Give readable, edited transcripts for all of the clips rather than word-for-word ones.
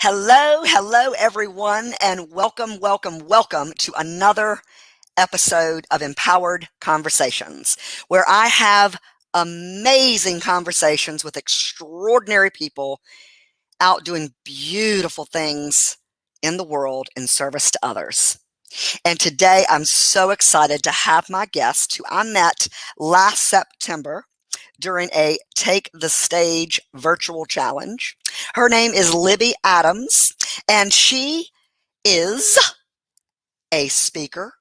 Hello, everyone, and welcome to another episode of Empowered Conversations, where I have amazing conversations with extraordinary people out doing beautiful things in the world in service to others. And today I'm so excited to have my guest who I met last September during a Take the Stage virtual challenge. Her name is Libby Adams, and she is a speaker,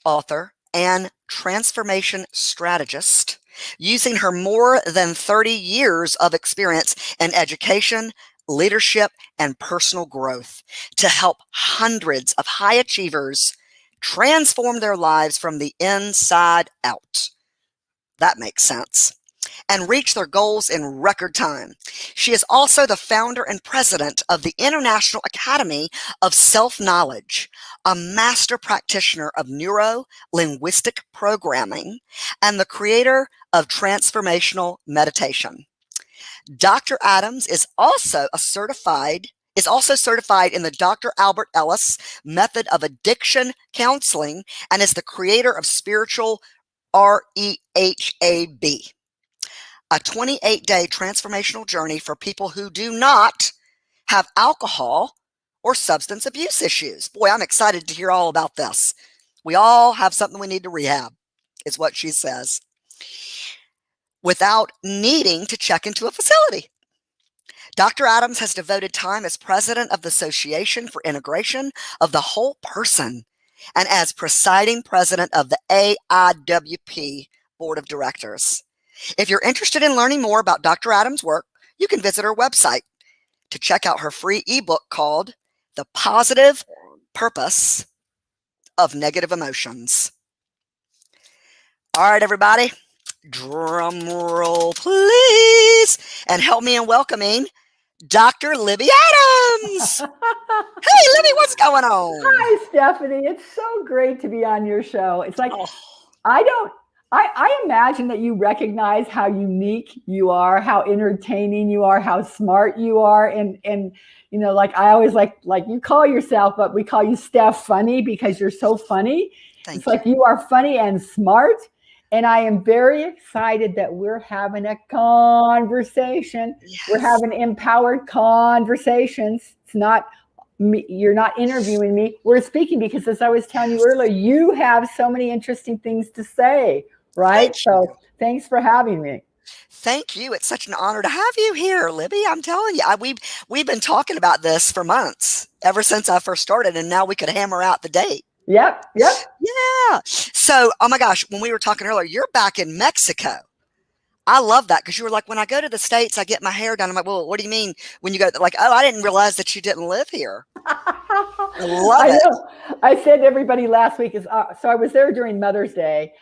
author, and transformation strategist, using her more than 30 years of experience in education, leadership, and personal growth to help hundreds of high achievers transform their lives from the inside out. That makes sense. And reach their goals in record time. She is also the founder and president of the International Academy of Self-Knowledge, a master practitioner of neuro-linguistic programming, and the creator of transformational meditation. Dr. Adams is also certified in the Dr. Albert Ellis method of addiction counseling and is the creator of Spiritual R.E.H.A.B, a 28-day transformational journey for people who do not have alcohol or substance abuse issues. Boy, I'm excited to hear all about this. We all have something we need to rehab, is what she says, without needing to check into a facility. Dr. Adams has devoted time as president of the Association for Integration of the Whole Person and as presiding president of the AIWP Board of Directors. If you're interested in learning more about Dr. Adams' work, you can visit her website to check out her free ebook called The Positive Purpose of Negative Emotions. All right, everybody, drum roll, please, and help me in welcoming Dr. Libby Adams. Hey, Libby, what's going on? Hi, Stephanie. It's so great to be on your show. It's like, I imagine that you recognize how unique you are, how entertaining you are, how smart you are. And like I always like you call yourself, but we call you Steph-funny because you're so funny. It's like you are funny and smart. And I am very excited that we're having a conversation. Yes. We're having empowered conversations. It's not me, you're not interviewing me. We're speaking because, as I was telling you earlier, you have so many interesting things to say. Right. So thanks for having me. Thank you. It's such an honor to have you here, Libby. I'm telling you, we've been talking about this for months, ever since I first started, and now we could hammer out the date. Yep. Yeah. So, oh my gosh, when we were talking earlier, you're back in Mexico. I love that because you were like, when I go to the States, I get my hair done. I'm like, well, what do you mean when you go? Like, oh, I didn't realize that you didn't live here. I love it. Know. I said to everybody last week so I was there during Mother's Day.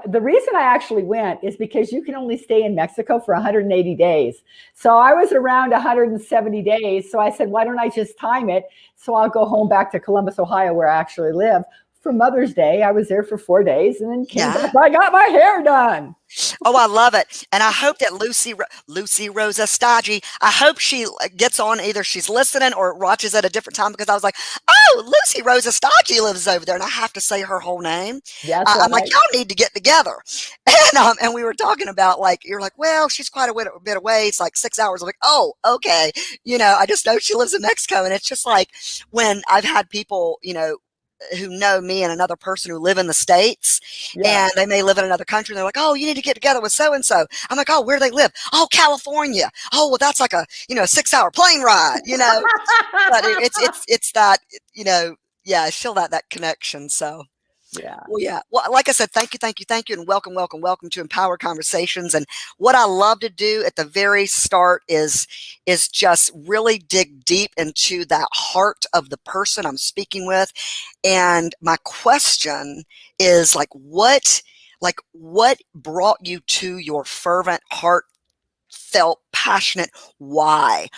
The reason I actually went is because you can only stay in Mexico for 180 days. So I was around 170 days. So I said, why don't I just time it? So I'll go home back to Columbus, Ohio, where I actually live. For Mother's Day, I was there for 4 days and then came back. I got my hair done. Oh, I love it. And I hope that Lucy Rosa Staggi, I hope she gets on, either she's listening or watches at a different time, because I was like, oh, Lucy Rosa Staggi lives over there. And I have to say her whole name. Yes, I'm like, y'all need to get together. And we were talking about, like, you're like, well, she's quite a bit away. It's like 6 hours. I'm like, oh, okay. I just know she lives in Mexico. And it's just like when I've had people, who know me and another person who live in the States, and they may live in another country. And they're like, oh, you need to get together with so-and-so. I'm like, oh, where do they live? Oh, California. Oh, well, that's like a 6-hour plane ride, but it's that, I feel that connection. So well, like I said, thank you, and welcome to Empowered Conversations. And what I love to do at the very start is just really dig deep into that heart of the person I'm speaking with. And my question is, what brought you to your fervent, heartfelt, passionate what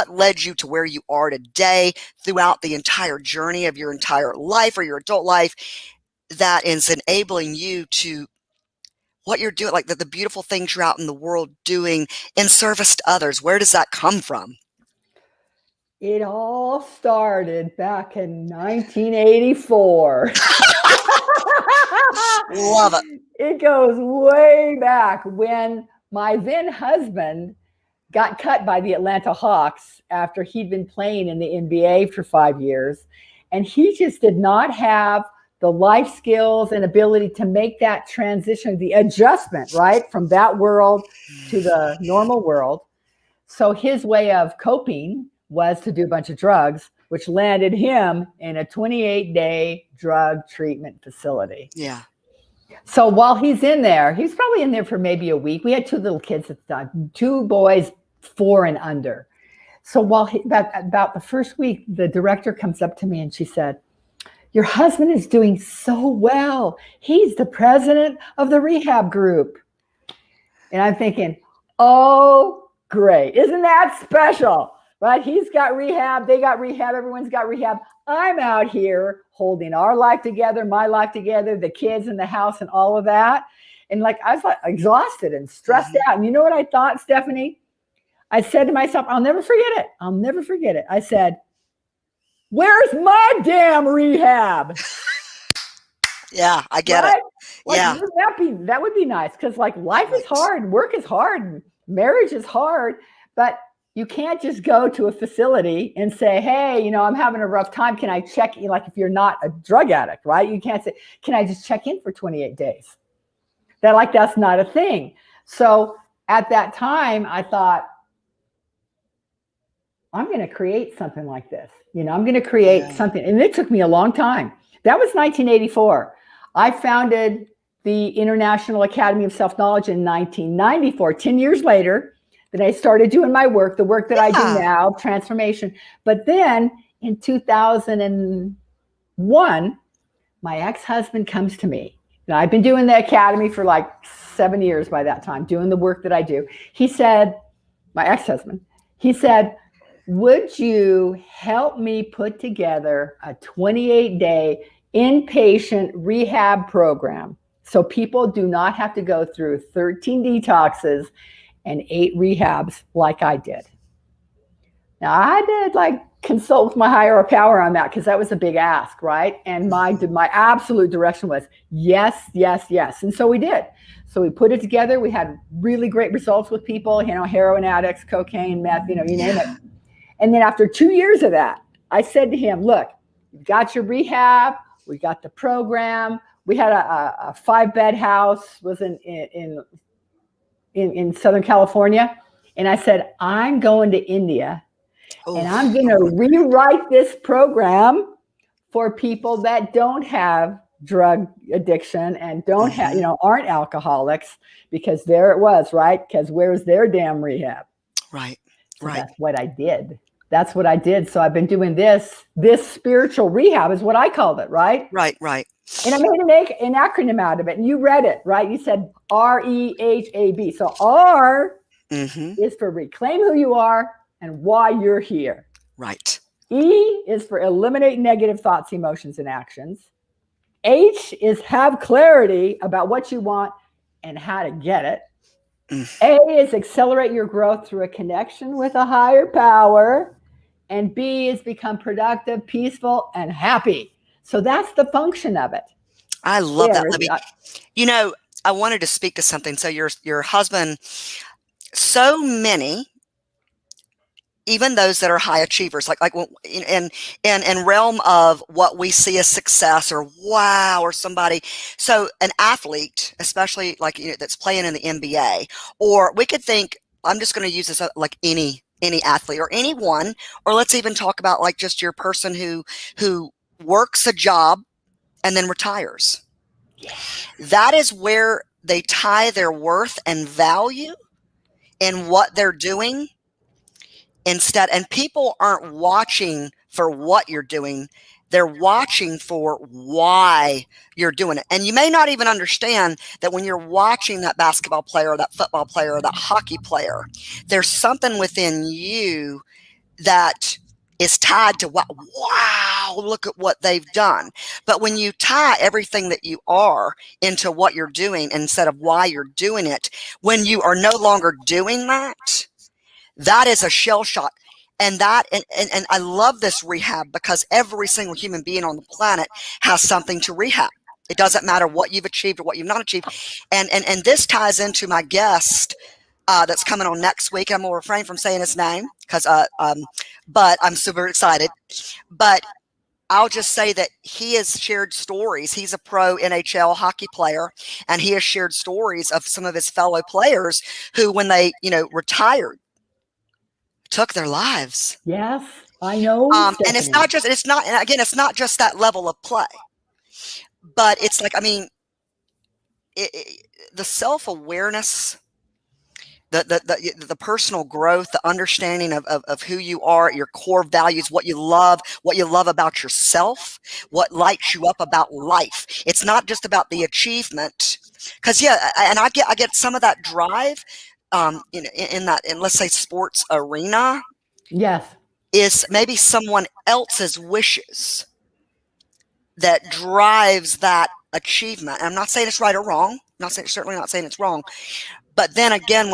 led you to where you are today throughout the entire journey of your entire life or your adult life, that is enabling you to what you're doing, like the beautiful things you're out in the world doing in service to others? Where does that come from? It all started back in 1984. Love it. It goes way back when my then husband got cut by the Atlanta Hawks after he'd been playing in the NBA for 5 years. And he just did not have the life skills and ability to make that transition, the adjustment, right, from that world to the normal world. So his way of coping was to do a bunch of drugs, which landed him in a 28-day drug treatment facility. Yeah. So while he's in there, he's probably in there for maybe a week. We had two little kids at the time, two boys, 4 and under. So while about the first week, the director comes up to me and she said, "Your husband is doing so well. He's the president of the rehab group." And I'm thinking, oh, great. Isn't that special? Right? He's got rehab. They got rehab. Everyone's got rehab. I'm out here holding our life together, my life together, the kids in the house and all of that. And like, I was like exhausted and stressed out. And you know what I thought, Stephanie? I said to myself, I'll never forget it. I'll never forget it. I said, "Where's my damn rehab?" Yeah, I get right? it. Like, Yeah. that would be nice, because like life is hard, work is hard, and marriage is hard, but you can't just go to a facility and say, "Hey, I'm having a rough time. Can I check in?" Like if you're not a drug addict, right? You can't say, "Can I just check in for 28 days?" That's not a thing. So at that time, I thought, I'm going to create something like this. I'm going to create something. And it took me a long time. That was 1984. I founded the International Academy of Self-Knowledge in 1994, 10 years later. Then I started doing my work, the work that I do now, transformation. But then in 2001, my ex-husband comes to me. Now, I've been doing the academy for like 7 years by that time, doing the work that I do. He said, my ex-husband, he said, "Would you help me put together a 28-day inpatient rehab program so people do not have to go through 13 detoxes and 8 rehabs like I did?" Now, I did consult with my higher power on that, because that was a big ask, right? And my absolute direction was yes, yes, yes. And so we did. So we put it together. We had really great results with people, heroin addicts, cocaine, meth, you name it. And then after 2 years of that, I said to him, "Look, you've got your rehab. We got the program. We had a 5-bed house, was in Southern California." And I said, "I'm going to India, and I'm going to rewrite this program for people that don't have drug addiction and don't have, aren't alcoholics, because there it was, right? Because where's their damn rehab?" Right. So Right. that's what I did. That's what I did. So I've been doing this spiritual rehab is what I called it, right? Right. Right. And I made an acronym out of it. And you read it, right? You said R-E-H-A-B. So R is for reclaim who you are and why you're here. Right. E is for eliminate negative thoughts, emotions, and actions. H is have clarity about what you want and how to get it. A is accelerate your growth through a connection with a higher power. And B is become productive, peaceful, and happy. So that's the function of it. I love that, Libby. I wanted to speak to something. So your husband, so many, even those that are high achievers, like in realm of what we see as success or wow, or somebody. So an athlete, especially that's playing in the NBA, or we could think, I'm just going to use this like any athlete or anyone, or let's even talk about like just your person who works a job and then retires. Yeah. That is where they tie their worth and value in what they're doing. Instead, and people aren't watching for what you're doing, they're watching for why you're doing it. And you may not even understand that when you're watching that basketball player or that football player or that hockey player, there's something within you that is tied to wow, look at what they've done. But when you tie everything that you are into what you're doing instead of why you're doing it, when you are no longer doing that, that is a shell shock. And that, and I love this rehab because every single human being on the planet has something to rehab. It doesn't matter what you've achieved or what you've not achieved. And this ties into my guest that's coming on next week. I'm going to refrain from saying his name because, but I'm super excited. But I'll just say that he has shared stories. He's a pro NHL hockey player, and he has shared stories of some of his fellow players who, when they, retired, took their lives. Yes, I know. And it's not just that level of play, but it's like, I mean, the self-awareness, the personal growth, the understanding of who you are, your core values, what you love about yourself, what lights you up about life. It's not just about the achievement, because and I get some of that drive, in let's say sports arena. Yes, is maybe someone else's wishes that drives that achievement. And I'm not saying it's right or wrong. Certainly not saying it's wrong. But then again,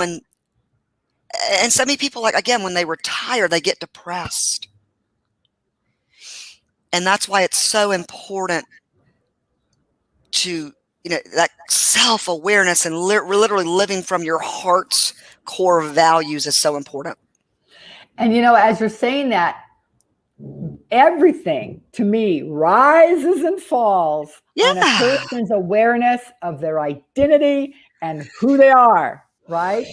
and so many people, like, again, when they retire, they get depressed. And that's why it's so important to, that self-awareness and literally living from your heart's core values is so important. And, as you're saying that, everything to me rises and falls on a person's awareness of their identity and who they are, right?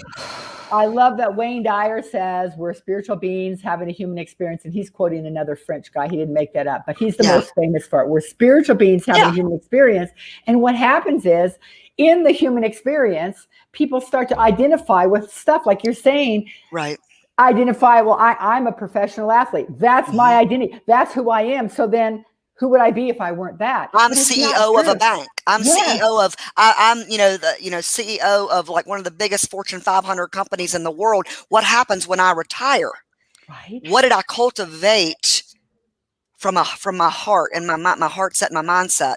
I love that Wayne Dyer says we're spiritual beings having a human experience, and he's quoting another French guy. He didn't make that up, but he's the most famous for it. We're spiritual beings having a human experience. And what happens is, in the human experience, people start to identify with stuff like you're saying. Right. Identify, well, I'm a professional athlete. That's my identity. That's who I am. So then who would I be if I weren't that? I'm CEO of a bank. I'm CEO of, I'm, CEO of like one of the biggest Fortune 500 companies in the world. What happens when I retire? Right. What did I cultivate from my heart and my heart set, my mindset?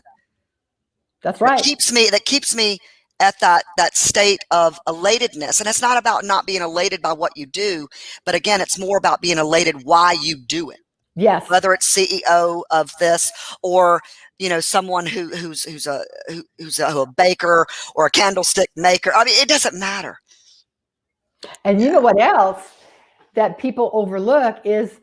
That's right. That keeps me at that state of elatedness. And it's not about not being elated by what you do, but again, it's more about being elated why you do it. Yes. Whether it's CEO of this or, someone who's a baker or a candlestick maker. I mean, it doesn't matter. And you know what else that people overlook is,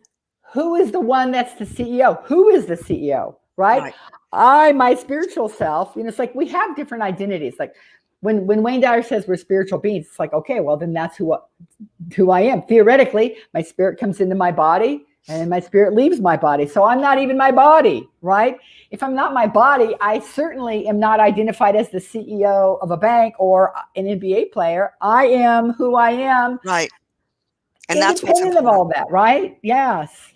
who is the one that's the CEO? Who is the CEO, right? My spiritual self, it's like we have different identities. Like when Wayne Dyer says we're spiritual beings, it's like, okay, well, then that's who I am. Theoretically, my spirit comes into my body and my spirit leaves my body. So I'm not even my body, right? If I'm not my body, I certainly am not identified as the CEO of a bank or an NBA player. I am who I am. Right. And that's what's independent of all that, right? Yes.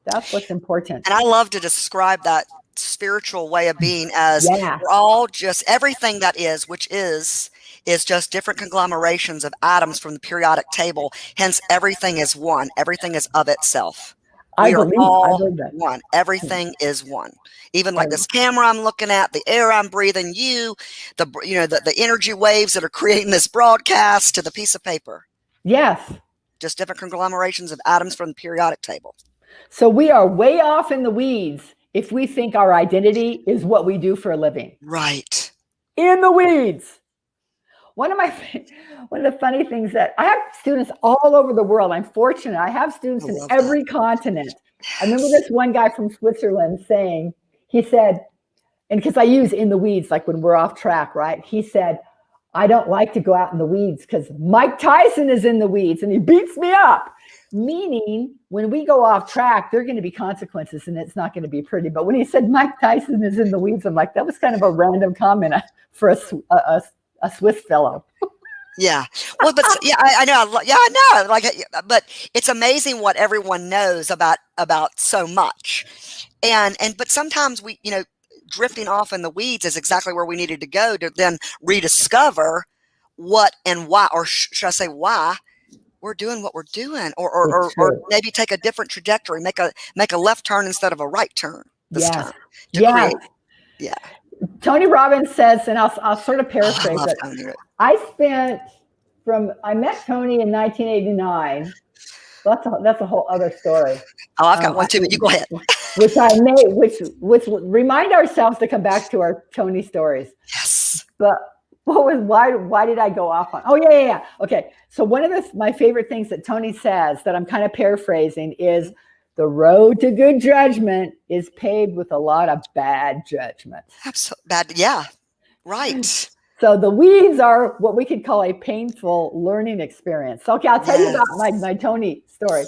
That's what's important. And I love to describe that spiritual way of being as we're all just everything that is, which is just different conglomerations of atoms from the periodic table. Hence, everything is one. Everything is of itself. We are all one. Everything is one. Even like this camera I'm looking at, the air I'm breathing, the energy waves that are creating this broadcast to the piece of paper. Yes. Just different conglomerations of atoms from the periodic table. So we are way off in the weeds if we think our identity is what we do for a living. Right. In the weeds. One of the funny things that I have students all over the world. I'm fortunate. I have students in every continent. I remember this one guy from Switzerland saying, he said, and because I use in the weeds, like when we're off track, right? He said, I don't like to go out in the weeds because Mike Tyson is in the weeds and he beats me up. Meaning, when we go off track, there are going to be consequences and it's not going to be pretty. But when he said Mike Tyson is in the weeds, I'm like, that was kind of a random comment for a Swiss fellow. Yeah. Well, but I know. Yeah, I know. Like, but it's amazing what everyone knows about so much. But sometimes we, drifting off in the weeds is exactly where we needed to go to then rediscover what and why, or should I say why we're doing what we're doing, or maybe take a different trajectory, make a left turn instead of a right turn this time. Yeah. Tony Robbins says, and I'll sort of paraphrase it. I met Tony in 1989, That's a whole other story. Oh, I've got one too, but you go ahead. Which remind ourselves to come back to our Tony stories. Yes. But why did I go off on? Oh yeah. Okay. So one of my favorite things that Tony says that I'm kind of paraphrasing is the road to good judgment is paved with a lot of bad judgment. Absolutely bad. Yeah. Right. So the weeds are what we could call a painful learning experience. So, okay, I'll tell you about my Tony story.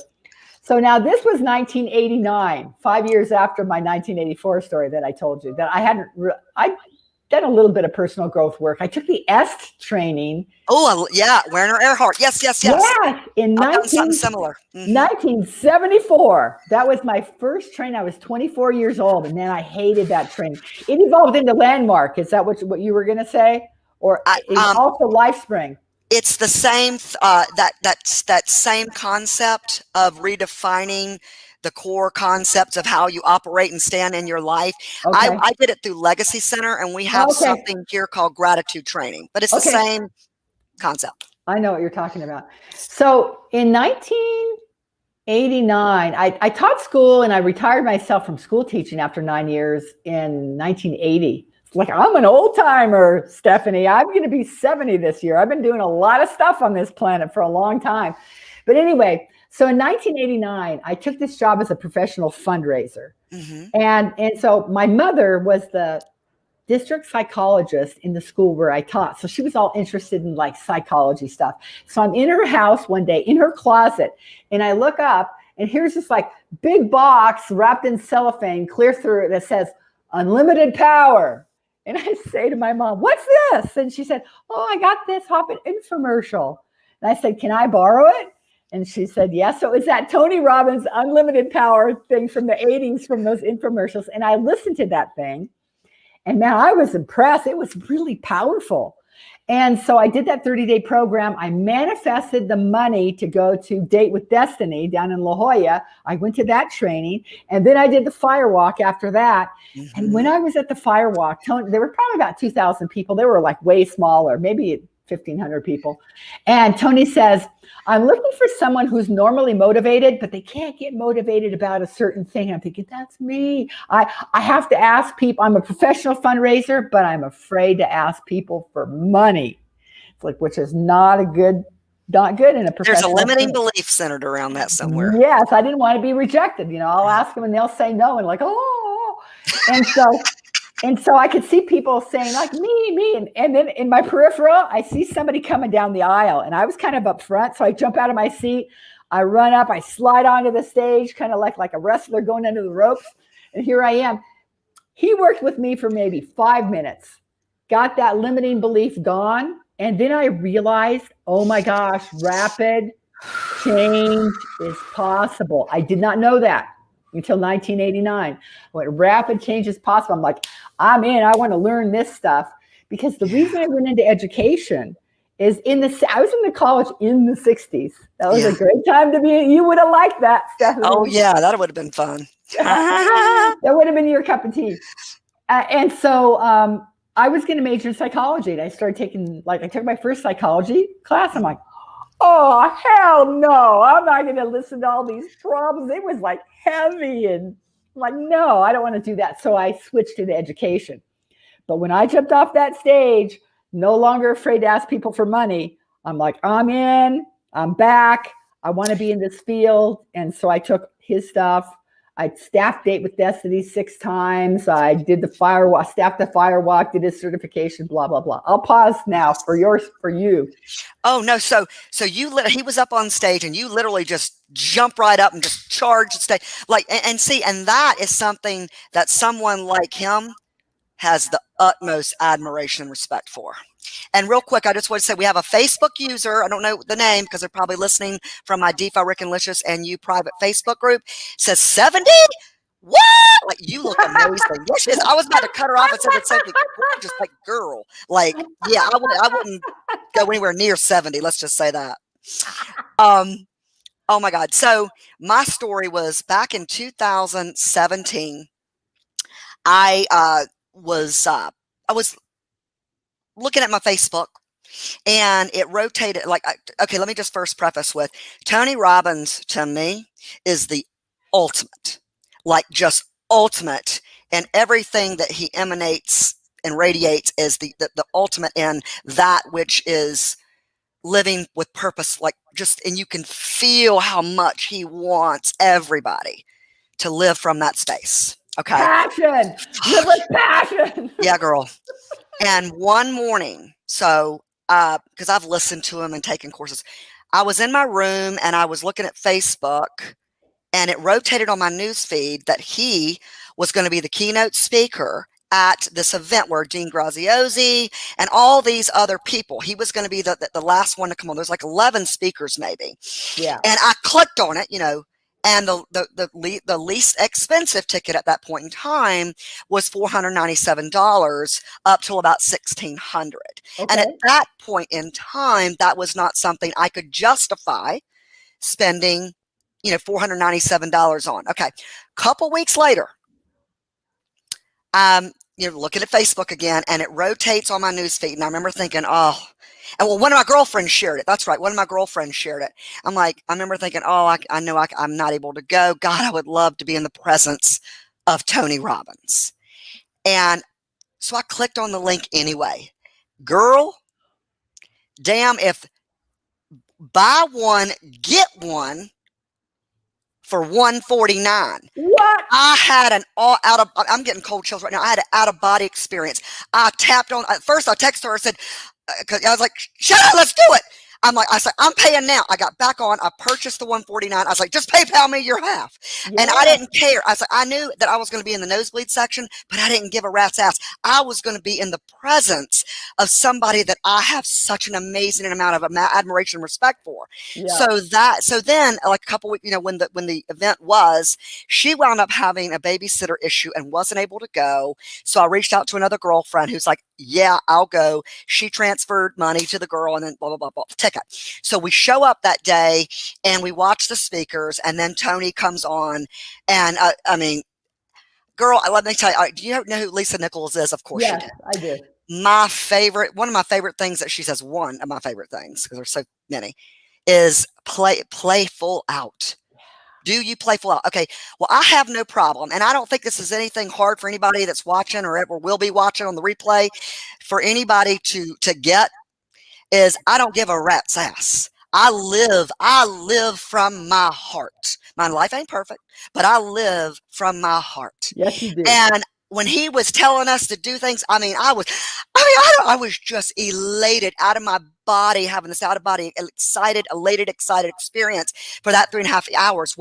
So now this was 1989, 5 years after my 1984 story that I told you that I'd done a little bit of personal growth work. I took the EST training. Oh, yeah. Werner Erhard. Yes. Yes. In something similar. 1974. That was my first training. I was 24 years old, and then I hated that training. It evolved into Landmark. Is that what you were going to say? Or also LifeSpring? It's the same, that same concept of redefining the core concepts of how you operate and stand in your life. Okay. I did it through Legacy Center, and we have something here called gratitude training, but it's the same concept. I know what you're talking about. So in 1989, I taught school, and I retired myself from school teaching after 9 years in 1980. Like, I'm an old timer, Stephanie. I'm going to be 70 this year. I've been doing a lot of stuff on this planet for a long time. But anyway, so in 1989, I took this job as a professional fundraiser. And so my mother was the district psychologist in the school where I taught. So she was all interested in like psychology stuff. So I'm in her house one day, in her closet, and I look up, and here's this like big box wrapped in cellophane, clear through, that says unlimited power. And I say to my mom, what's this? And she said, oh, I got this Hoppin infomercial. And I said, can I borrow it? And she said, yes. So it's that Tony Robbins unlimited power thing from the 80s, from those infomercials. And I listened to that thing. And man, I was impressed. It was really powerful. And so I did that 30-day program. I manifested the money to go to Date with Destiny down in La Jolla. I went to that training, and then I did the firewalk after that. And when I was at the firewalk, there were probably about 2,000 people. They were like way smaller, maybe 1,500 people. And Tony says, I'm looking for someone who's normally motivated, but they can't get motivated about a certain thing. I'm thinking, that's me. I have to ask people. I'm a professional fundraiser, but I'm afraid to ask people for money. It's like, which is not good in a professional. There's a limiting belief centered around that somewhere. Yes, I didn't want to be rejected. I'll ask them and they'll say no, and like, oh. And so I could see people saying like me. And then in my peripheral, I see somebody coming down the aisle, and I was kind of up front. So I jump out of my seat. I run up, I slide onto the stage, kind of like a wrestler going under the ropes. And here I am. He worked with me for maybe 5 minutes, got that limiting belief gone. And then I realized, oh my gosh, rapid change is possible. I did not know that until 1989. When rapid change is possible, I'm like, I'm in. I want to learn this stuff. Because the reason I went into education is I was in the college in the 60s. That was a great time to be. You would have liked that, Stephanie. Oh, yeah, that would have been fun. That would have been your cup of tea. And so I was going to major in psychology. And I started I took my first psychology class. I'm like, oh, hell no. I'm not going to listen to all these problems. It was like heavy. And I'm like, no, I don't want to do that. So I switched to education. But when I jumped off that stage, no longer afraid to ask people for money, I'm like, I'm in, I'm back. I want to be in this field. And so I took his stuff. I staffed Date with Destiny 6 times. I did the firewalk, staffed the firewalk, did his certification, blah, blah, blah. I'll pause now for you. Oh, no. So he was up on stage, and you literally just jump right up and just charge the stage. And that is something that someone like him has the utmost admiration and respect for. And real quick, I just want to say we have a Facebook user. I don't know the name because they're probably listening from my DeFi Rick and Licious and You private Facebook group. Says 70? What? Like, you look amazing. Yes, I was about to cut her off and say the same thing. Just like, girl. Like, yeah, I wouldn't go anywhere near 70. Let's just say that. Oh my God. So my story was back in 2017. I was looking at my Facebook, And it rotated like, okay, let me just first preface with Tony Robbins to me is the ultimate, like just ultimate, and everything that he emanates and radiates is the ultimate in that which is living with purpose, like just, and you can feel how much he wants everybody to live from that space. Okay. Passion. Live with passion. Yeah, girl. And one morning, so because I've listened to him and taken courses, I was in my room and I was looking at Facebook, and it rotated on my news feed that he was going to be the keynote speaker at this event where Dean Graziosi and all these other people, he was going to be the last one to come on. There's like 11 speakers maybe. Yeah. And I clicked on it, and the least expensive ticket at that point in time was $497 up till about $1,600. Okay. And at that point in time, that was not something I could justify spending, $497 on. Okay. Couple weeks later, looking at Facebook again, and it rotates on my news feed. And I remember thinking, oh, and well, one of my girlfriends shared it. That's right. One of my girlfriends shared it. I'm like, I remember thinking, oh, I know I'm not able to go. God, I would love to be in the presence of Tony Robbins. And so I clicked on the link anyway. Girl, damn, if buy one, get one for $149. What? I had I'm getting cold chills right now. I had an out of body experience. I tapped on, at first I texted her, I said, cause I was like, shut up, let's do it. I said, I'm paying now. I got back on, I purchased the $149. I was like, just PayPal me your half. Yeah. And I didn't care. I was like, I knew that I was going to be in the nosebleed section, but I didn't give a rat's ass. I was going to be in the presence of somebody that I have such an amazing amount of admiration and respect for. Yeah. So then like a couple weeks, when the event was, she wound up having a babysitter issue and wasn't able to go. So I reached out to another girlfriend who's like, yeah, I'll go. She transferred money to the girl and then blah, blah, blah, blah. Ticket. So we show up that day and we watch the speakers, and then Tony comes on, and girl, let me tell you, do you know who Lisa Nichols is? Of course, yes, you do. I do. One of my favorite things that she says, one of my favorite things, because there's so many, is play full out. Do you play full out? Okay. Well, I have no problem. And I don't think this is anything hard for anybody that's watching or ever will be watching on the replay, for anybody to get, is I don't give a rat's ass. I live from my heart. My life ain't perfect, but I live from my heart. Yes, you do. And when he was telling us to do things, I was just elated out of my body, having this out of body, excited experience for that 3.5 hours.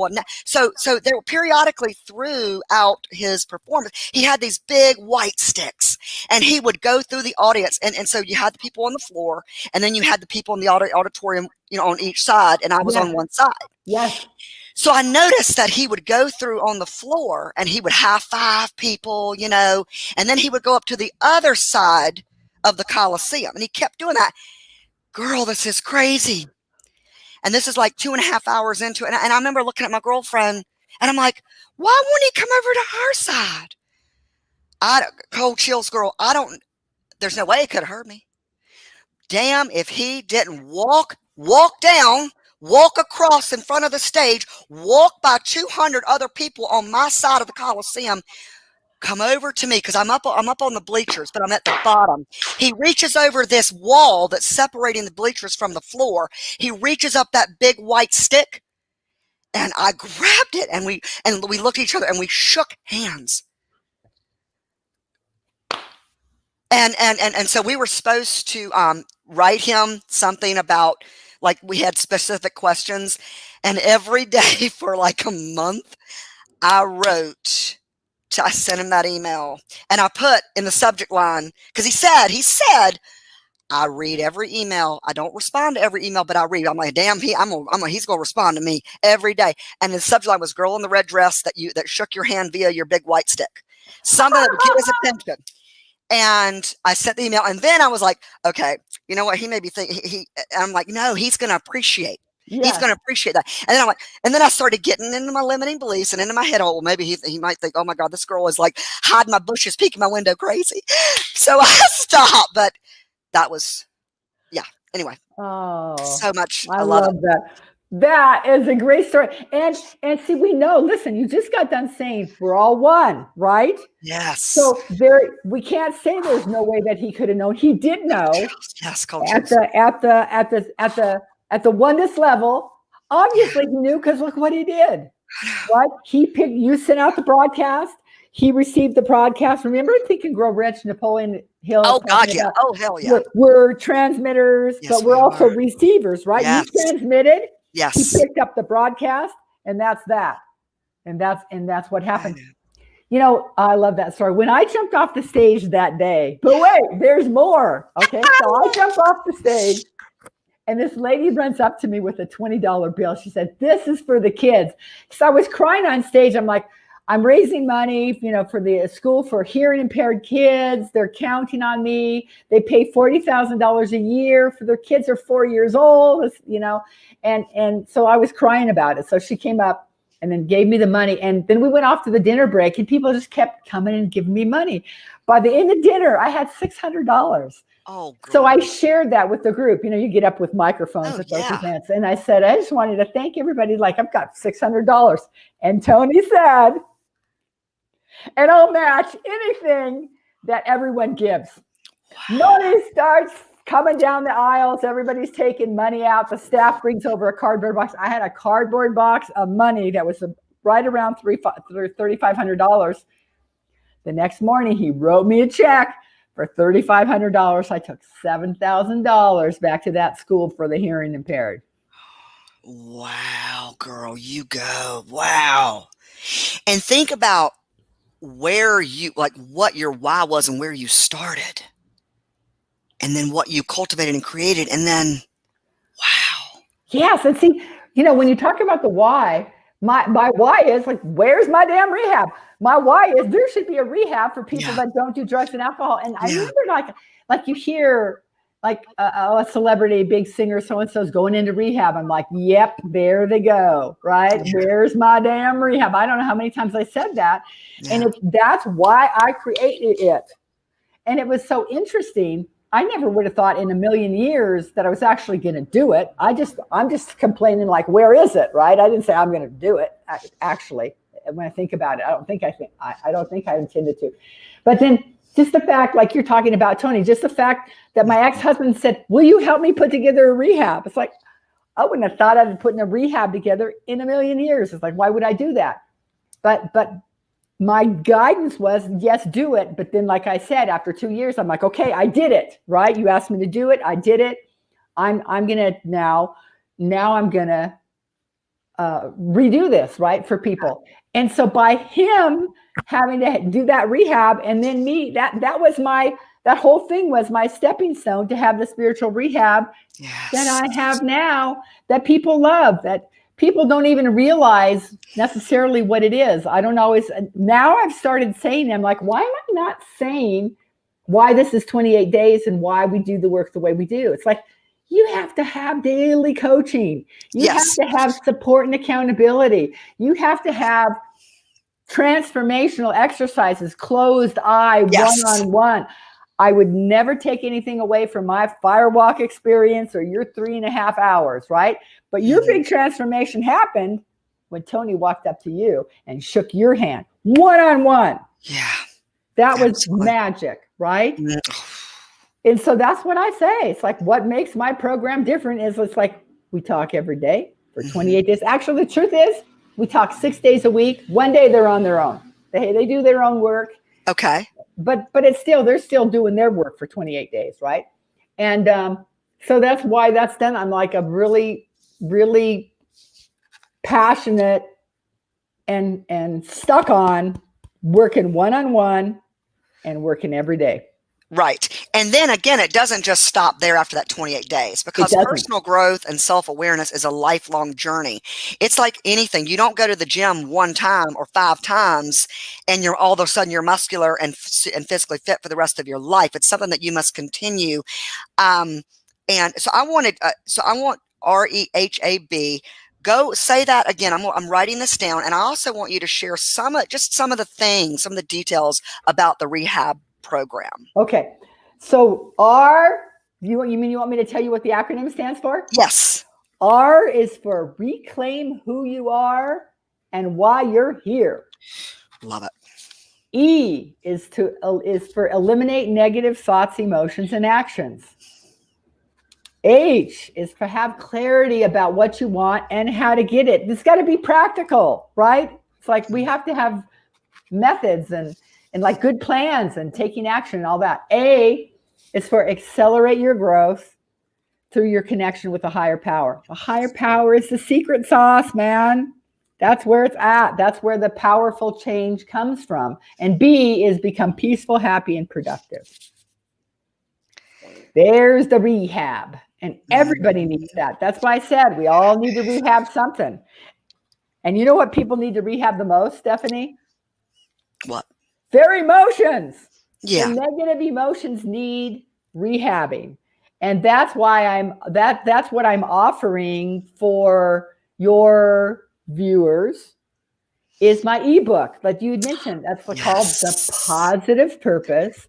So there were periodically throughout his performance, he had these big white sticks, and he would go through the audience. And so you had the people on the floor, and then you had the people in the auditorium, on each side, and I was on one side. Yes. So I noticed that he would go through on the floor and he would high five people, and then he would go up to the other side of the Coliseum, and he kept doing that. Girl, this is crazy. And this is like 2.5 hours into it. And I remember looking at my girlfriend and I'm like, why won't he come over to our side? Cold chills, girl. There's no way it could have heard me. Damn, if he didn't walk down, walk across in front of the stage, walk by 200 other people on my side of the Coliseum, come over to me, because I'm up on the bleachers, but I'm at the bottom. He reaches over this wall that's separating the bleachers from the floor. He reaches up that big white stick, and I grabbed it, and we looked at each other and we shook hands. And so we were supposed to write him something about, like, we had specific questions, and every day for like a month, I sent him that email, and I put in the subject line, because he said, I read every email. I don't respond to every email, but I read. I'm like, damn, he's going to respond to me every day. And the subject line was, girl in the red dress that shook your hand via your big white stick. Something that would get his attention. And I sent the email, and then I was like, okay, you know what? He made me think. I'm like, no, he's going to appreciate. Yeah. He's going to appreciate that. And then I started getting into my limiting beliefs and into my head. Oh, well, maybe he might think, oh my God, this girl is like hiding my bushes, peeking my window, crazy. So I stopped. But that was Yeah. Anyway, Oh, so much. I I love it. love that. That is a great story. And see, we know, listen, you just got done saying we're all one, right? Yes. So we can't say there's no way that he could have known. He did know Yes. at Coaches. the oneness level. Yeah. Obviously, he knew because look what he did. Right? He picked. You sent out the broadcast. He received the broadcast. Remember Think and Grow Rich, Napoleon Hill Oh talking God. Yeah. about Oh hell yeah. we're transmitters, but Yes, we we're also are. receivers, right? You Yes. transmitted. He Yes. picked up the broadcast, and that's that. And that's what I happened. know. You know, I love that story. When I jumped off the stage that day, but wait, there's more. Okay. So I jump off the stage and this lady runs up to me with a $20 bill. She said, "This is for the kids." So I was crying on stage. I'm like, I'm raising money, for the school for hearing impaired kids. They're counting on me. They pay $40,000 a year for their kids are 4 years old, and so I was crying about it. So she came up and then gave me the money. And then we went off to the dinner break and people just kept coming and giving me money. By the end of dinner, I had $600. Oh So I girl. shared that with the group. You get up with microphones Oh at those yeah. events. And I said, I just wanted to thank everybody. Like, I've got $600. And Tony said, and I'll match anything that everyone gives. Wow. Money starts coming down the aisles. Everybody's taking money out. The staff brings over a cardboard box. I had a cardboard box of money that was right around $3,500. The next morning, he wrote me a check for $3,500. I took $7,000 back to that school for the hearing impaired. Wow, girl, you go. Wow. And think about what your why was and where you started, and then what you cultivated and created, and then, wow. Yes, and see, when you talk about the why, my why is like, where's my damn rehab? My why is there should be a rehab for people Yeah. that don't do drugs and alcohol. And I Yeah. remember like you hear like a celebrity, big singer, so and so's going into rehab. I'm like, yep, there they go, right? Yeah. Where's my damn rehab? I don't know how many times I said that, and Yeah. that's why I created it. And it was so interesting. I never would have thought in a million years that I was actually going to do it. I'm just complaining like, where is it? Right. I didn't say I'm going to do it. Actually, when I think about it, I don't think I intended to, but then just the fact, like you're talking about, Tony, just the fact that my ex-husband said, will you help me put together a rehab? It's like, I wouldn't have thought I'd be putting a rehab together in a million years. It's like, why would I do that? But my guidance was, yes, do it. But then, like I said, after 2 years, I'm like, okay, I did it, right? You asked me to do it. I did it. I'm going to now I'm going to redo this, right, for people. And so by him having to do that rehab and then me, that whole thing was my stepping stone to have the spiritual rehab that Yes. I have now, that people love, that people don't even realize necessarily what it is. I don't always, now I've started saying, I'm like, why am I not saying why this is 28 days and why we do the work the way we do? It's like, you have to have daily coaching. You have Yes. to have support and accountability. You have to have transformational exercises, closed eye, Yes. one-on-one. I would never take anything away from my firewalk experience or your 3.5 hours, right? But your big transformation happened when Tony walked up to you and shook your hand one-on-one. Yeah. That was Absolutely. magic, right? Mm. And so that's what I say. It's like, what makes my program different is it's like we talk every day for 28 days. Actually, the truth is we talk 6 days a week. One day they're on their own. They do their own work. Okay. But it's still, they're still doing their work for 28 days, right? And so that's why that's done. I'm like a really, really passionate and stuck on working one-on-one and working every day. Right. And then again, it doesn't just stop there after that 28 days, because personal growth and self-awareness is a lifelong journey. It's like anything. You don't go to the gym one time or 5 times and you're all of a sudden you're muscular and physically fit for the rest of your life. It's something that you must continue. And so I want R-E-H-A-B. Go say that again. I'm writing this down, and I also want you to share some of the things, some of the details about the rehab program. Okay. So R You want me to tell you what the acronym stands for? Yes. R is for reclaim who you are and why you're here. Love it. E is for eliminate negative thoughts, emotions, and actions. H is for have clarity about what you want and how to get it. It's got to be practical, right? It's like we have to have methods and like good plans and taking action and all that. A is for accelerate your growth through your connection with a higher power. A higher power is the secret sauce, man. That's where it's at. That's where the powerful change comes from. And B is become peaceful, happy, and productive. There's the rehab. And everybody needs that. That's why I said we all need to rehab something. And you know what people need to rehab the most, Stephanie? What? Their emotions. Yeah. The negative emotions need rehabbing. And that's why that's what I'm offering for your viewers is my ebook that you mentioned. That's called The Positive Purpose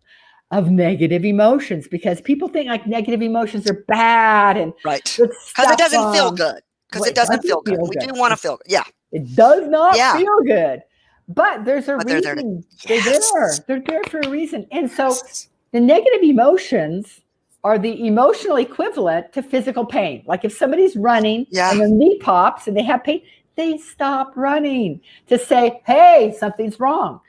of Negative Emotions, because people think like negative emotions are bad and right, because it doesn't feel good. Because it doesn't feel good. We do want to feel good. Yeah. It does not feel good. But there's a reason. They're there. They're there for a reason. And so the negative emotions are the emotional equivalent to physical pain. Like if somebody's running and their knee pops and they have pain, they stop running to say, hey, something's wrong.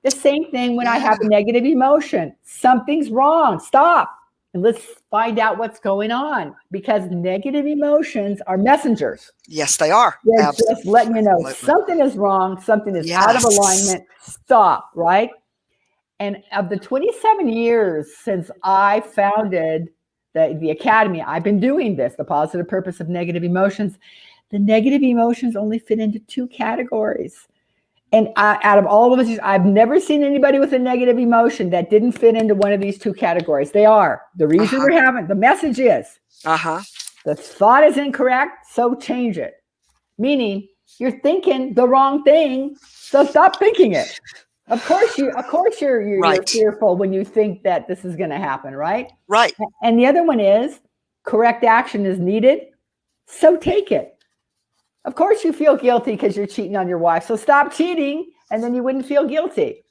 The same thing when I have a negative emotion. Something's wrong. Stop. And let's find out what's going on, because negative emotions are messengers. Yes, they are. They're just letting you know something is wrong. Something is out of alignment. Stop, right? And of the 27 years since I founded the Academy, I've been doing this, the positive purpose of negative emotions. The negative emotions only fit into 2 categories. And out of all of us, I've never seen anybody with a negative emotion that didn't fit into one of these 2 categories. They are. The reason we're having, the message is, the thought is incorrect, so change it. Meaning, you're thinking the wrong thing, so stop thinking it. Of course you're fearful when you think that this is going to happen, right? Right. And the other one is, correct action is needed, so take it. Of course you feel guilty because you're cheating on your wife. So stop cheating and then you wouldn't feel guilty.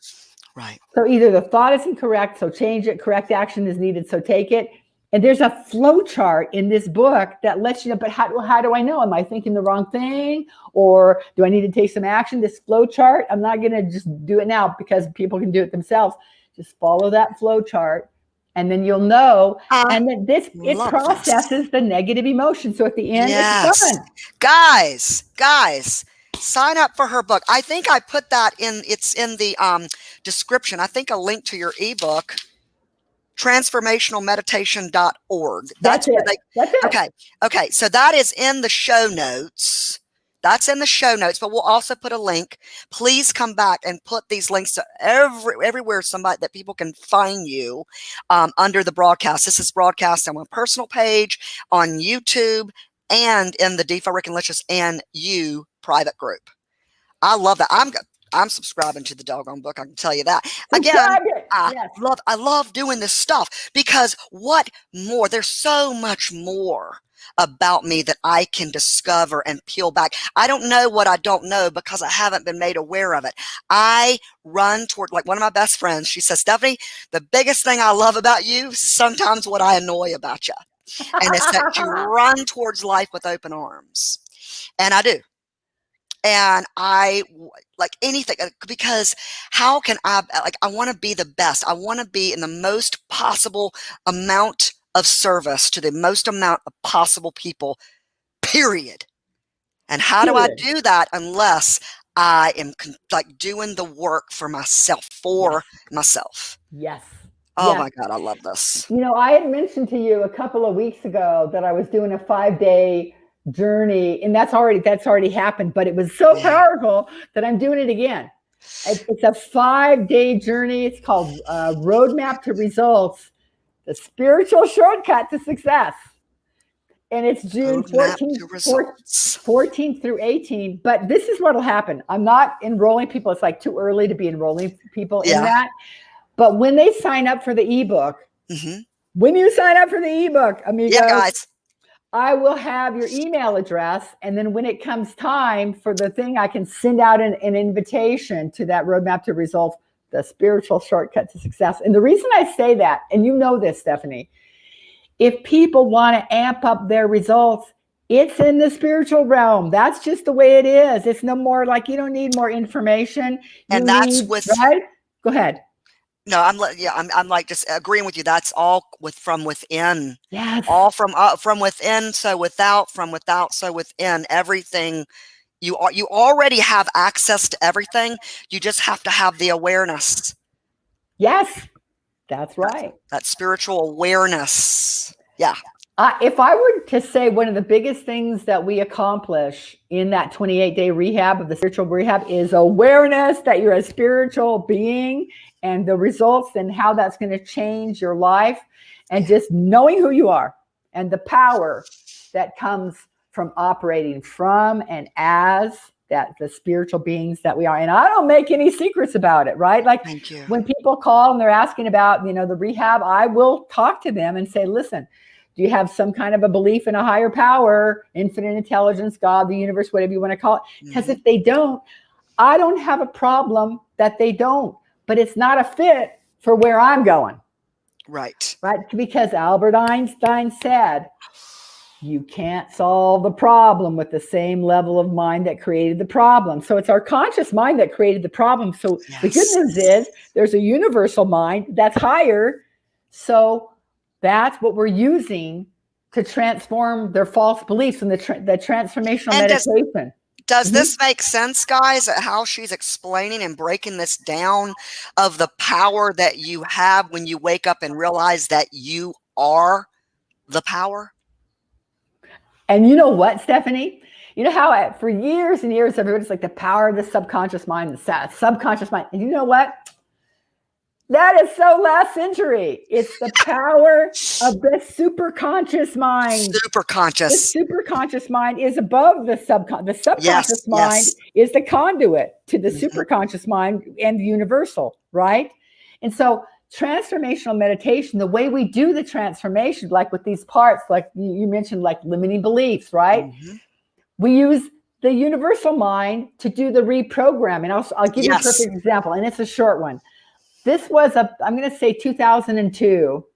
Right. So either the thought is incorrect, so change it. Correct action is needed, so take it. And there's a flow chart in this book that lets you know, but how do I know? Am I thinking the wrong thing? Or do I need to take some action? This flow chart, I'm not going to just do it now because people can do it themselves. Just follow that flow chart. And then you'll know, and then it processes the negative emotion. So at the end, it's done. Guys, sign up for her book. I think I put that it's in the description. I think a link to your ebook, transformationalmeditation.org. That's it. That's it. Okay. So that is in the show notes. That's in the show notes, but we'll also put a link. Please come back and put these links to everywhere that people can find you under the broadcast. This is broadcast on my personal page, on YouTube, and in the DeFi Rick and Licious and You private group. I love that. I'm subscribing to the doggone book. I can tell you that. Again, I love doing this stuff because what more? There's so much more about me that I can discover and peel back. I don't know what I don't know because I haven't been made aware of it. I run toward, like one of my best friends, she says, Stephanie, the biggest thing I love about you is sometimes what I annoy about you. And it's that you run towards life with open arms. And I do. And I like anything, because how can I want to be the best. I want to be in the most possible amount of service to the most amount of possible people, period. And how do I do that unless I am doing the work for myself, myself? Yes. Oh my God, I love this. You know, I had mentioned to you a couple of weeks ago that I was doing a 5-day journey, and that's already happened, but it was so powerful that I'm doing it again. It's a 5-day journey. It's called Roadmap to Results, the spiritual shortcut to success. And it's June 14th through 18th. But this is what will happen. I'm not enrolling people. It's like too early to be enrolling people in that. But when they sign up for the ebook, When you sign up for the ebook, amigos, Yeah, guys. I will have your email address. And then when it comes time for the thing, I can send out an invitation to that roadmap to results, the spiritual shortcut to success. And the reason I say that, and you know this, Stephanie, if people want to amp up their results, it's in the spiritual realm. That's just the way it is. It's no more like, you don't need more information. And You that's need, with, right? Go ahead. no, I'm like just agreeing with you. That's all from within. Yes. All from within, so without, from without, so within. Everything you already have access to everything. You just have to have the awareness. Yes, that's right. That spiritual awareness. Yeah. If I were to say one of the biggest things that we accomplish in that 28-day rehab of the spiritual rehab is awareness that you're a spiritual being and the results and how that's going to change your life, and just knowing who you are and the power that comes from operating from and as that the spiritual beings that we are. And I don't make any secrets about it, right? Like when people call and they're asking about, the rehab, I will talk to them and say, listen, do you have some kind of a belief in a higher power, infinite intelligence, God, the universe, whatever you want to call it? Because if they don't, I don't have a problem that they don't, but it's not a fit for where I'm going. Right. Right. Because Albert Einstein said, you can't solve the problem with the same level of mind that created the problem. So it's our conscious mind that created the problem. So the good news is there's a universal mind that's higher. So that's what we're using to transform their false beliefs in the transformational meditation. Does this make sense, guys, how she's explaining and breaking this down of the power that you have when you wake up and realize that you are the power? And you know what, Stephanie? You know how for years and years, everybody's like the power of the subconscious mind, the subconscious mind. And you know what? That is so last century. It's the power of the superconscious mind. Superconscious. The superconscious mind is above the subconscious. The subconscious mind is the conduit to the superconscious mind and the universal, right? And so transformational meditation, the way we do the transformation, like with these parts, like you mentioned, like limiting beliefs, right? We use the universal mind to do the reprogramming. I'll give you a perfect example, and it's a short one. This was I'm going to say 2002.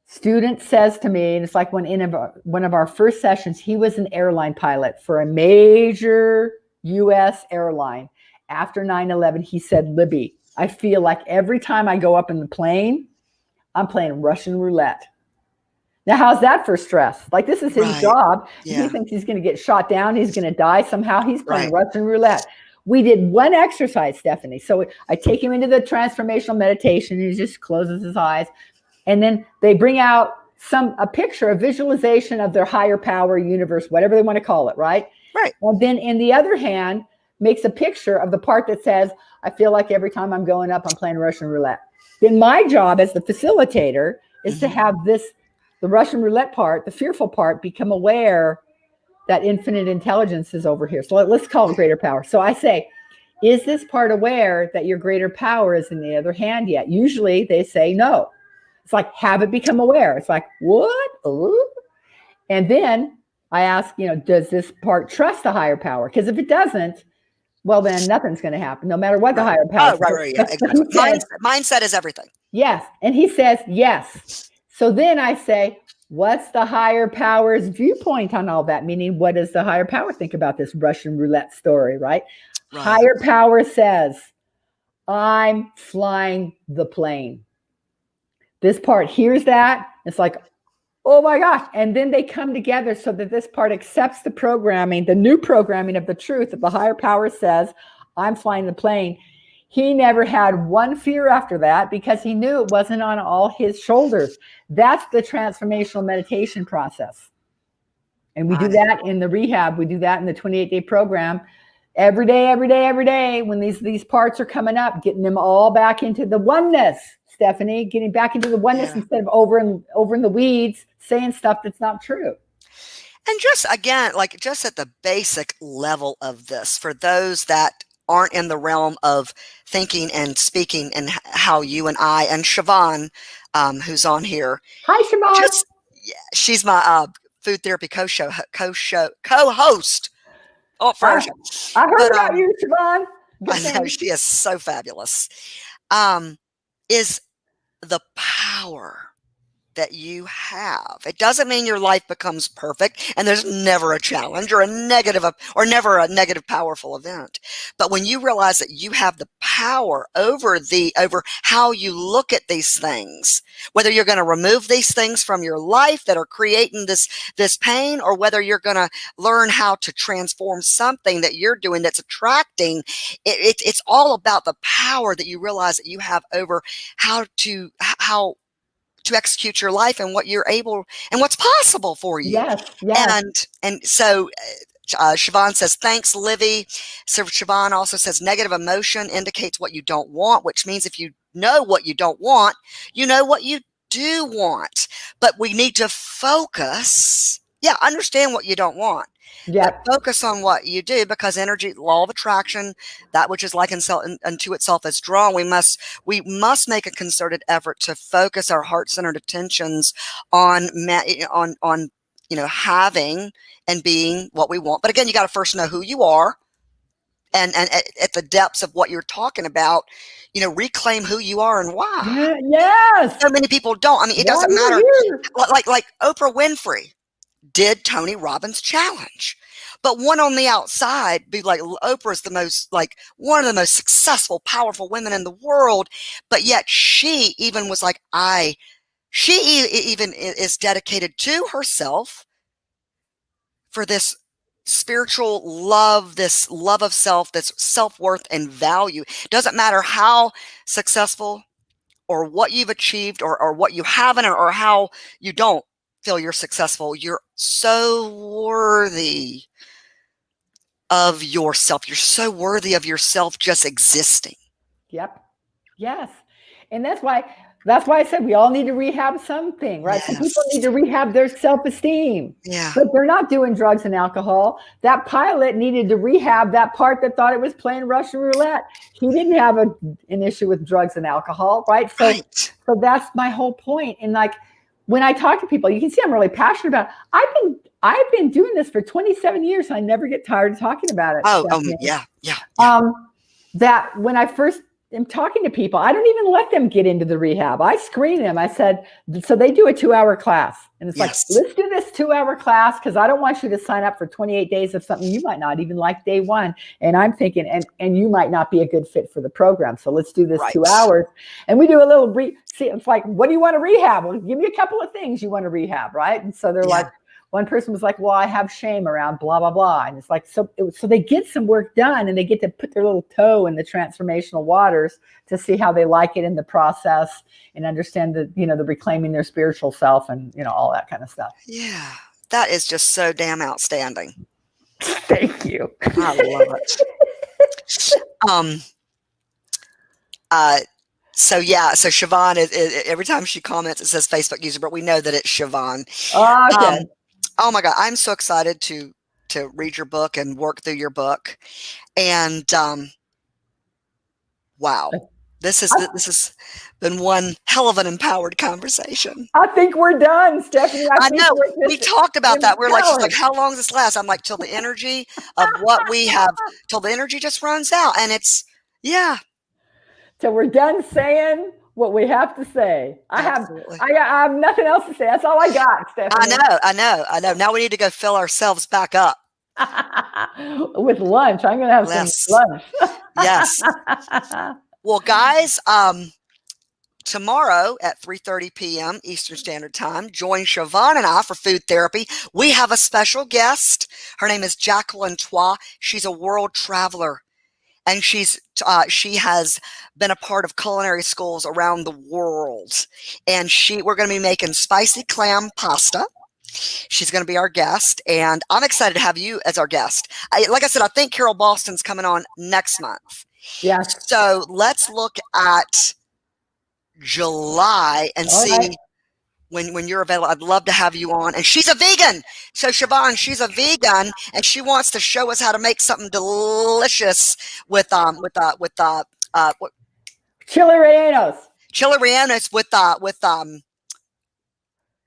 Student says to me, and it's like one of our first sessions, he was an airline pilot for a major U.S. airline. After 9/11, he said, Libby, I feel like every time I go up in the plane, I'm playing Russian roulette. Now, how's that for stress? Like, this is his job. He thinks he's going to get shot down. He's going to die somehow. He's playing Russian roulette. We did one exercise, Stephanie. So I take him into the transformational meditation. And he just closes his eyes. And then they bring out a picture, a visualization of their higher power, universe, whatever they want to call it, right? Right. And then in the other hand, makes a picture of the part that says, I feel like every time I'm going up, I'm playing Russian roulette. Then my job as the facilitator is to have the Russian roulette part, the fearful part, become aware that infinite intelligence is over here. So let's call it greater power. So I say, is this part aware that your greater power is in the other hand yet? Usually they say no. It's like, have it become aware. It's like, what? Ooh. And then I ask, does this part trust the higher power? Because if it doesn't, well, then nothing's going to happen, no matter what the higher power. Oh, right. Yeah, exactly. Mindset is everything. Yes. And he says, yes. So then I say, what's the higher power's viewpoint on all that? Meaning, what does the higher power think about this Russian roulette story, right? Higher power says, I'm flying the plane. This part hears that. It's like, oh my gosh. And then they come together so that this part accepts the programming, the new programming of the truth that the higher power says, I'm flying the plane. He never had one fear after that because he knew it wasn't on all his shoulders. That's the transformational meditation process. And we do that in the rehab. We do that in the 28-day program. Every day, when these parts are coming up, getting them all back into the oneness, Stephanie, getting back into the oneness instead of over in the weeds, saying stuff that's not true. And just again, like just at the basic level of this, for those that aren't in the realm of thinking and speaking and how you and I and Siobhan who's on here. Hi, Siobhan. Just she's my food therapy co-host. Oh, I, Frosia. I heard But about you, Siobhan. I Good know thing. she is so fabulous. Is the power that you have. It doesn't mean your life becomes perfect and there's never a challenge or never a negative powerful event. But when you realize that you have the power over how you look at these things, whether you're going to remove these things from your life that are creating this pain, or whether you're going to learn how to transform something that you're doing that's attracting, it's all about the power that you realize that you have over how to execute your life and what you're able and what's possible for you. Yes, yes. And so Siobhan says, thanks, Livy. So Siobhan also says, negative emotion indicates what you don't want, which means if you know what you don't want, you know what you do want. But we need to focus. Yeah, understand what you don't want. But Yep. focus on what you do, because energy, law of attraction, that which is like unto itself is drawn. We must make a concerted effort to focus our heart-centered attentions on having and being what we want. But again, you got to first know who you are, and at the depths of what you're talking about, reclaim who you are and why. Yeah, yes. So many people don't. I mean, it Why doesn't you're matter. here. Like Oprah Winfrey did Tony Robbins challenge. But one on the outside be like, Oprah's one of the most successful, powerful women in the world. But yet she even was like, she even is dedicated to herself for this spiritual love, this love of self, this self-worth and value. Doesn't matter how successful or what you've achieved or what you haven't, or how you don't feel you're successful. You're so worthy of yourself. You're so worthy of yourself just existing. Yep. Yes. And that's why I said we all need to rehab something, right? Yes. Some people need to rehab their self-esteem. Yeah. But they're not doing drugs and alcohol. That pilot needed to rehab that part that thought it was playing Russian roulette. He didn't have an issue with drugs and alcohol, right? So, Right. so that's my whole point. And like when I talk to people, you can see I'm really passionate about it. I've been doing this for 27 years. And I never get tired of talking about it. Yeah. That when I first am talking to people, I don't even let them get into the rehab. I screen them. I said, so they do a 2-hour class. And it's Yes. like, let's do this 2-hour class because I don't want you to sign up for 28 days of something you might not even like day one. And I'm thinking, and you might not be a good fit for the program. So let's do this Right. 2 hours. And we do a little see, it's like, what do you want to rehab? Well, give me a couple of things you want to rehab, right? And so they're like, one person was like, well, I have shame around blah, blah, blah. And it's like, so they get some work done and they get to put their little toe in the transformational waters to see how they like it in the process and understand the reclaiming their spiritual self and, all that kind of stuff. Yeah. That is just so damn outstanding. Thank you. I love it. So Siobhan is every time she comments, it says Facebook user, but we know that it's Siobhan. Okay. Oh my God, I'm so excited to read your book and work through your book. And wow, this has been one hell of an empowered conversation. I think we're done, Stephanie. I know. We talked about that. We're like, she's like, how long does this last? I'm like, till the energy of what we have, till the energy just runs out. And it's, yeah. Till we're done saying what we have to say. I have nothing else to say. That's all I got, Stephanie. I know. Now we need to go fill ourselves back up. With lunch. I'm going to have some lunch. Yes. Well, guys, tomorrow at 3:30 p.m. Eastern Standard Time, join Siobhan and I for food therapy. We have a special guest. Her name is Jacqueline Trois. She's a world traveler. And she has been a part of culinary schools around the world. And we're going to be making spicy clam pasta. She's going to be our guest. And I'm excited to have you as our guest. Like I said, I think Carol Boston's coming on next month. Yes. So let's look at July and see when you're available. I'd love to have you on. And she's a vegan. So Siobhan, she's a vegan and she wants to show us how to make something delicious with chili rellenos. chili rellenos with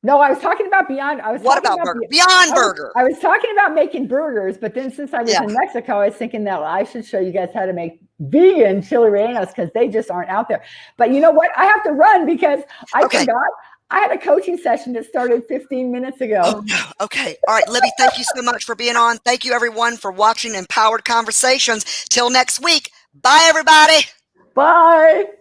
No, I was talking about Beyond. I was what talking about about burger? Beyond Burger. I was talking about making burgers, but then since I was Yeah. in Mexico, I was thinking that I should show you guys how to make vegan chili rellenos because they just aren't out there. But you know what? I have to run because I forgot. I had a coaching session that started 15 minutes ago. Oh, no. Okay. All right, Libby, thank you so much for being on. Thank you, everyone, for watching Empowered Conversations. Till next week. Bye, everybody. Bye.